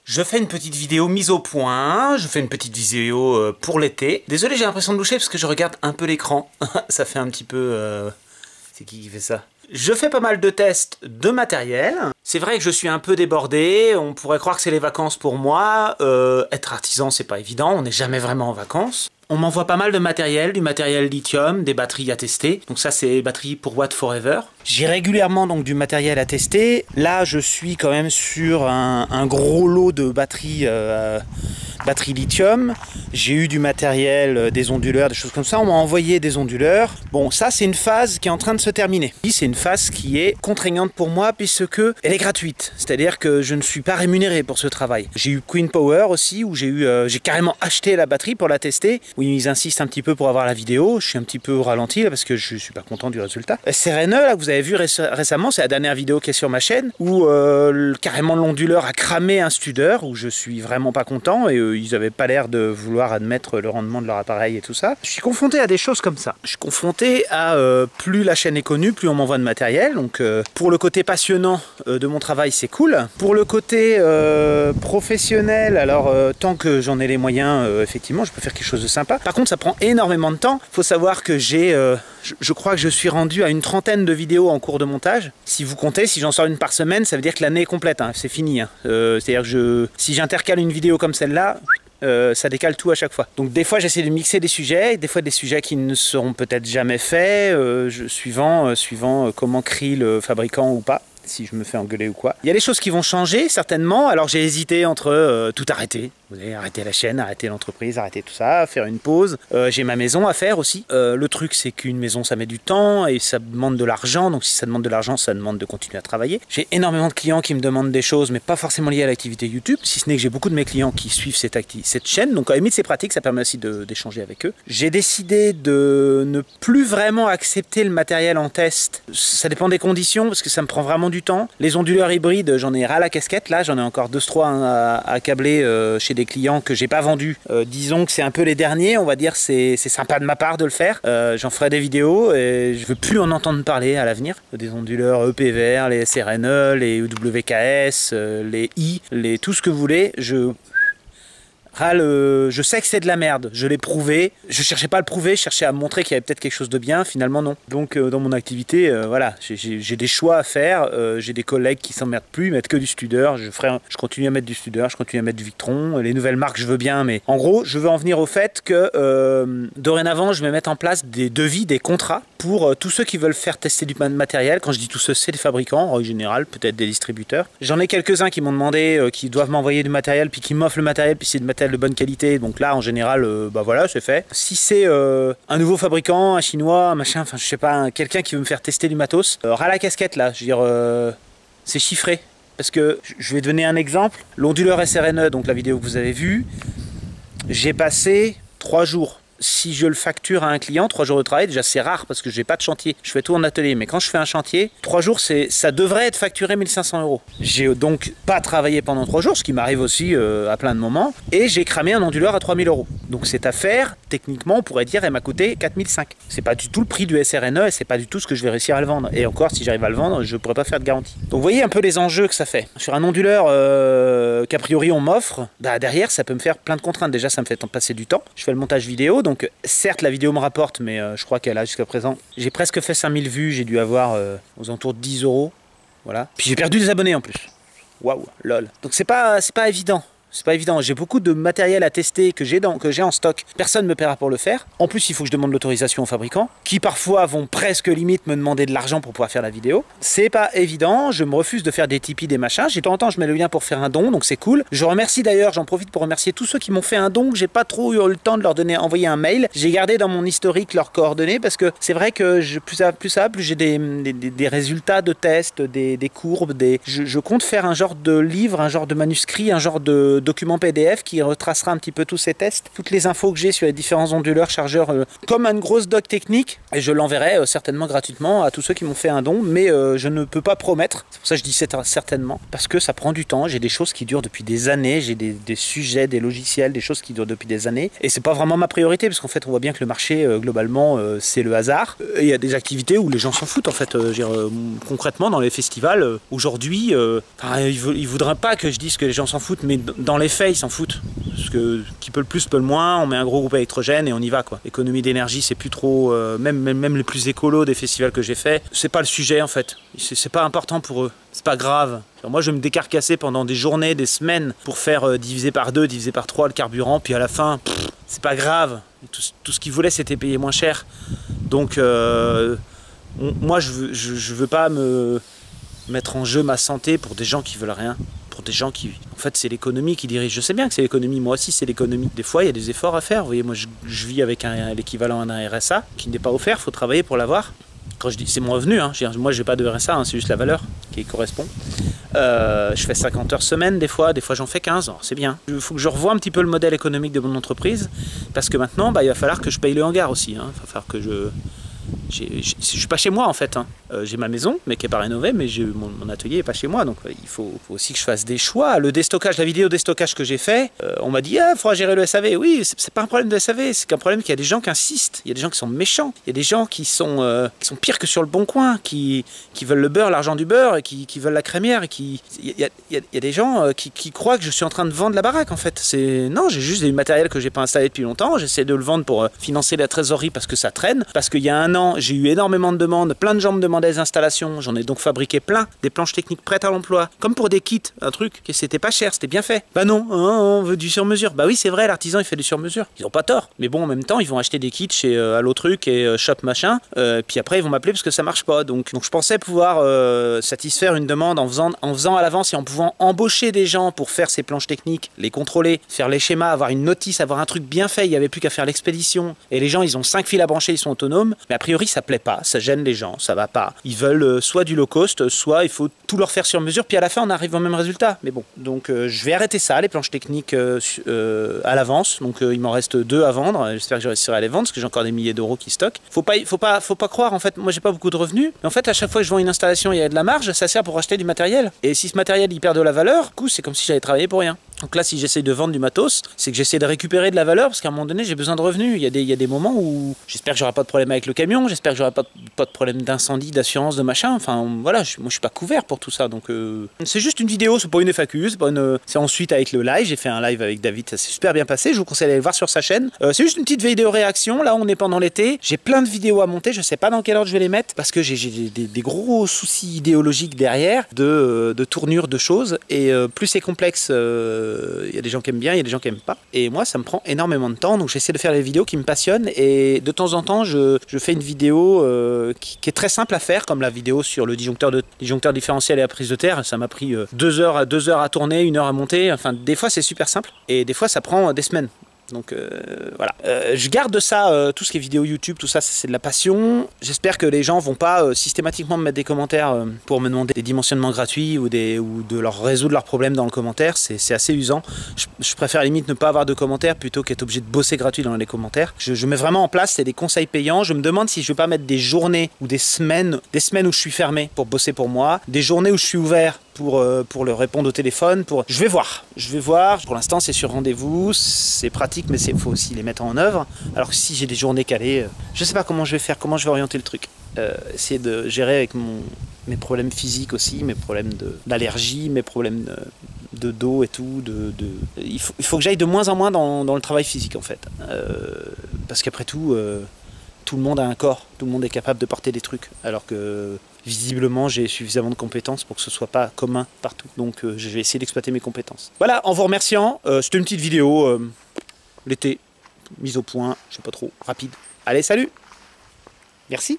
Je fais une petite vidéo mise au point, je fais une petite vidéo pour l'été. Désolé, j'ai l'impression de loucher parce que je regarde un peu l'écran. Ça fait un petit peu... C'est qui fait ça? Je fais pas mal de tests de matériel. C'est vrai que je suis un peu débordé, on pourrait croire que c'est les vacances pour moi. Être artisan, c'est pas évident, on n'est jamais vraiment en vacances. On m'envoie pas mal de matériel, du matériel lithium, des batteries à tester. Donc ça, c'est batteries pour Watt Forever. J'ai régulièrement donc du matériel à tester. Là, je suis quand même sur un gros lot de batteries, batteries lithium. J'ai eu du matériel, des onduleurs, des choses comme ça. On m'a envoyé des onduleurs. Bon, ça, c'est une phase qui est en train de se terminer. C'est une phase qui est contraignante pour moi puisque elle est gratuite. C'est-à-dire que je ne suis pas rémunéré pour ce travail. J'ai eu Queen Power aussi, où j'ai carrément acheté la batterie pour la tester. Oui, ils insistent un petit peu pour avoir la vidéo. Je suis un petit peu au ralenti là, parce que je suis pas content du résultat. SRNE, là, que vous avez vu récemment, c'est la dernière vidéo qui est sur ma chaîne, où carrément l'onduleur a cramé un studer, où je suis vraiment pas content, et ils avaient pas l'air de vouloir admettre le rendement de leur appareil et tout ça. Je suis confronté à des choses comme ça. Je suis confronté à plus la chaîne est connue, plus on m'envoie de matériel. Donc pour le côté passionnant de mon travail, c'est cool. Pour le côté professionnel, alors tant que j'en ai les moyens, effectivement, je peux faire quelque chose de sympa. Par contre, ça prend énormément de temps. Il faut savoir que je crois que je suis rendu à une trentaine de vidéos en cours de montage. Si vous comptez, si j'en sors une par semaine, ça veut dire que l'année est complète, hein, c'est fini. Hein. C'est-à-dire que si j'intercale une vidéo comme celle-là, ça décale tout à chaque fois. Donc des fois j'essaie de mixer des sujets, des fois des sujets qui ne seront peut-être jamais faits, suivant comment crie le fabricant ou pas, si je me fais engueuler ou quoi. Il y a des choses qui vont changer certainement, alors j'ai hésité entre tout arrêter. Vous allez arrêter la chaîne, arrêter l'entreprise, arrêter tout ça, faire une pause. J'ai ma maison à faire aussi. Le truc, c'est qu'une maison, ça met du temps et ça demande de l'argent. Donc si ça demande de l'argent, ça demande de continuer à travailler. J'ai énormément de clients qui me demandent des choses, mais pas forcément liées à l'activité YouTube. Si ce n'est que j'ai beaucoup de mes clients qui suivent cette chaîne. Donc à la limite, c'est pratique, ça permet aussi d'échanger avec eux. J'ai décidé de ne plus vraiment accepter le matériel en test. Ça dépend des conditions, parce que ça me prend vraiment du temps. Les onduleurs hybrides, j'en ai ras la casquette. Là, j'en ai encore 2-3 à câbler chez des clients que j'ai pas vendus. Disons que c'est un peu les derniers, on va dire, c'est sympa de ma part de le faire. J'en ferai des vidéos et je veux plus en entendre parler à l'avenir. Des onduleurs EPVR, les SRNE, les WKS, les I, tout ce que vous voulez. Je sais que c'est de la merde, je l'ai prouvé. Je cherchais pas à le prouver, je cherchais à montrer qu'il y avait peut-être quelque chose de bien, finalement non. Donc dans mon activité, voilà, j'ai des choix à faire, j'ai des collègues qui s'emmerdent plus, ils mettent que du Studer, je continue à mettre du Studer, je continue à mettre du Victron, les nouvelles marques je veux bien, mais en gros je veux en venir au fait que dorénavant je vais mettre en place des devis, des contrats pour tous ceux qui veulent faire tester du matériel. Quand je dis tous ceux, c'est des fabricants en général, peut-être des distributeurs. J'en ai quelques-uns qui m'ont demandé, qui doivent m'envoyer du matériel, puis qui m'offrent le matériel, puis c'est du matériel de bonne qualité, donc là en général bah voilà, c'est fait. Si c'est un nouveau fabricant, un chinois, un machin, enfin je sais pas, quelqu'un qui veut me faire tester du matos, ras la casquette là, je veux dire, c'est chiffré. Parce que je vais donner un exemple, l'onduleur SRNE, donc la vidéo que vous avez vue, j'ai passé 3 jours. Si je le facture à un client, 3 jours de travail, déjà c'est rare parce que j'ai pas de chantier. Je fais tout en atelier, mais quand je fais un chantier, 3 jours, ça devrait être facturé 1500 €. J'ai donc pas travaillé pendant 3 jours, ce qui m'arrive aussi à plein de moments, et j'ai cramé un onduleur à 3000 €. Donc cette affaire, techniquement, on pourrait dire, elle m'a coûté 4005. C'est pas du tout le prix du SRNE et c'est pas du tout ce que je vais réussir à le vendre. Et encore, si j'arrive à le vendre, je pourrais pas faire de garantie. Donc vous voyez un peu les enjeux que ça fait. Sur un onduleur qu'a priori on m'offre, bah derrière ça peut me faire plein de contraintes. Déjà ça me fait passer du temps. Je fais le montage vidéo, donc certes la vidéo me rapporte, mais je crois qu'elle a jusqu'à présent, j'ai presque fait 5000 vues, j'ai dû avoir aux alentours de 10 €. Voilà. Puis j'ai perdu des abonnés en plus. Waouh, lol. Donc c'est pas évident. C'est pas évident, j'ai beaucoup de matériel à tester que j'ai en stock. Personne ne me paiera pour le faire. En plus, il faut que je demande l'autorisation aux fabricants, qui parfois vont presque limite me demander de l'argent pour pouvoir faire la vidéo. C'est pas évident, je me refuse de faire des Tipeee, des machins. De temps en temps, je mets le lien pour faire un don, donc c'est cool. Je remercie d'ailleurs, j'en profite pour remercier tous ceux qui m'ont fait un don. J'ai pas trop eu le temps de leur envoyer un mail. J'ai gardé dans mon historique leurs coordonnées parce que c'est vrai que plus j'ai des résultats de tests, des courbes, je compte faire un genre de livre, un genre de manuscrit, un genre de document PDF qui retracera un petit peu tous ces tests, toutes les infos que j'ai sur les différents onduleurs, chargeurs, comme une grosse doc technique, et je l'enverrai certainement gratuitement à tous ceux qui m'ont fait un don, mais je ne peux pas promettre, c'est pour ça que je dis certainement, parce que ça prend du temps, j'ai des choses qui durent depuis des années, j'ai des sujets, des logiciels, des choses qui durent depuis des années, et c'est pas vraiment ma priorité, parce qu'en fait on voit bien que le marché, globalement, c'est le hasard, et il y a des activités où les gens s'en foutent, en fait, concrètement, dans les festivals, aujourd'hui, ils voudraient pas que je dise que les gens s'en foutent, mais dans les faits, ils s'en foutent. Parce que qui peut le plus peut le moins, on met un gros groupe électrogène et on y va, quoi. Économie d'énergie, c'est plus trop... même les plus écolos des festivals que j'ai fait, c'est pas le sujet, en fait. C'est pas important pour eux. C'est pas grave. Alors moi, je vais me décarcasser pendant des journées, des semaines, pour faire diviser par 2, diviser par 3 le carburant, puis à la fin, c'est pas grave. Tout ce qu'ils voulaient, c'était payer moins cher. Donc, moi, je veux pas me mettre en jeu ma santé pour des gens qui veulent rien, pour des gens qui... En fait, c'est l'économie qui dirige. Je sais bien que c'est l'économie, moi aussi c'est l'économie. Des fois, il y a des efforts à faire. Vous voyez, moi, je vis avec l'équivalent d'un RSA qui n'est pas offert, il faut travailler pour l'avoir. Quand je dis c'est mon revenu, hein, moi, j'ai pas de RSA, hein, c'est juste la valeur qui y correspond. Je fais 50 heures semaine des fois j'en fais 15, c'est bien. Il faut que je revoie un petit peu le modèle économique de mon entreprise, parce que maintenant, il va falloir que je paye le hangar aussi. Hein. Il va falloir que je suis pas chez moi, en fait. Hein. J'ai ma maison, mais qui n'est pas rénovée, mais mon atelier n'est pas chez moi. Donc il faut aussi que je fasse des choix. Le déstockage, la vidéo déstockage que j'ai fait, on m'a dit il faudra gérer le SAV. Oui, c'est pas un problème de SAV, c'est qu'un problème qu'il y a des gens qui insistent, il y a des gens qui sont méchants, il y a des gens qui sont pires que sur le bon coin, qui veulent le beurre, l'argent du beurre, et qui veulent la crémière. Il y a des gens qui croient que je suis en train de vendre la baraque, en fait. Non, j'ai juste du matériel que j'ai pas installé depuis longtemps. J'essaie de le vendre pour financer la trésorerie parce que ça traîne. Parce qu'il y a un an, j'ai eu énormément de demandes, plein de gens me demandaient des installations, j'en ai donc fabriqué plein, des planches techniques prêtes à l'emploi, comme pour des kits, un truc, que c'était pas cher, c'était bien fait. Bah non, on veut du sur-mesure. Bah oui, c'est vrai, l'artisan il fait du sur-mesure. Ils ont pas tort. Mais bon, en même temps, ils vont acheter des kits chez Allo Truc et Shop machin, puis après ils vont m'appeler parce que ça marche pas. Donc je pensais pouvoir satisfaire une demande en faisant à l'avance et en pouvant embaucher des gens pour faire ces planches techniques, les contrôler, faire les schémas, avoir une notice, avoir un truc bien fait. Il y avait plus qu'à faire l'expédition. Et les gens, ils ont 5 fils à brancher, ils sont autonomes. Mais a priori, ça plaît pas, ça gêne les gens, ça va pas. Ils veulent soit du low cost, soit il faut tout leur faire sur mesure, puis à la fin on arrive au même résultat. Mais bon, donc je vais arrêter ça, les planches techniques à l'avance. Donc il m'en reste 2 à vendre. J'espère que je réussirai à les vendre parce que j'ai encore des milliers d'euros qui stockent. Faut pas croire, en fait, moi j'ai pas beaucoup de revenus, mais en fait à chaque fois que je vends une installation, il y a de la marge, ça sert pour acheter du matériel. Et si ce matériel il perd de la valeur, du coup c'est comme si j'avais travaillé pour rien. Donc là, si j'essaye de vendre du matos, c'est que j'essaie de récupérer de la valeur parce qu'à un moment donné, j'ai besoin de revenus. Il y a des moments où j'espère que j'aurai pas de problème avec le camion, j'espère que j'aurai pas de problème d'incendie, d'assurance, de machin. Enfin, voilà, moi je suis pas couvert pour tout ça. Donc c'est juste une vidéo, c'est pas une FAQ, c'est ensuite avec le live. J'ai fait un live avec David, ça s'est super bien passé. Je vous conseille d'aller le voir sur sa chaîne. C'est juste une petite vidéo réaction. Là, on est pendant l'été. J'ai plein de vidéos à monter. Je sais pas dans quelle ordre je vais les mettre parce que j'ai des gros soucis idéologiques derrière de tournure de choses. Et plus c'est complexe. Il y a des gens qui aiment bien, il y a des gens qui aiment pas. Et moi, ça me prend énormément de temps, donc j'essaie de faire les vidéos qui me passionnent. Et de temps en temps, je fais une vidéo qui est très simple à faire, comme la vidéo sur le disjoncteur différentiel et la prise de terre. Ça m'a pris 2 heures à tourner, 1 heure à monter. Enfin, des fois, c'est super simple. Et des fois, ça prend des semaines. Donc voilà. Je garde ça, tout ce qui est vidéo YouTube, tout ça, c'est de la passion. J'espère que les gens vont pas systématiquement me mettre des commentaires pour me demander des dimensionnements gratuits ou de leur résoudre leurs problèmes dans le commentaire. C'est assez usant. Je préfère limite ne pas avoir de commentaires plutôt qu'être obligé de bosser gratuit dans les commentaires. Je mets vraiment en place, c'est des conseils payants. Je me demande si je vais pas mettre des journées ou des semaines où je suis fermé pour bosser pour moi, des journées où je suis ouvert pour le répondre au téléphone. Je vais voir. Pour l'instant, c'est sur rendez-vous, c'est pratique, mais il faut aussi les mettre en œuvre. Alors que si j'ai des journées calées, je sais pas comment je vais faire, comment je vais orienter le truc. Essayer de gérer avec mes problèmes physiques aussi, mes problèmes d'allergie, mes problèmes de dos et tout. Il faut que j'aille de moins en moins dans le travail physique, en fait. Parce qu'après tout le monde a un corps, tout le monde est capable de porter des trucs, alors que visiblement j'ai suffisamment de compétences pour que ce soit pas commun partout. Donc je vais essayer d'exploiter mes compétences. Voilà, en vous remerciant, c'était une petite vidéo, l'été, mise au point, je sais pas trop, rapide. Allez, salut, merci.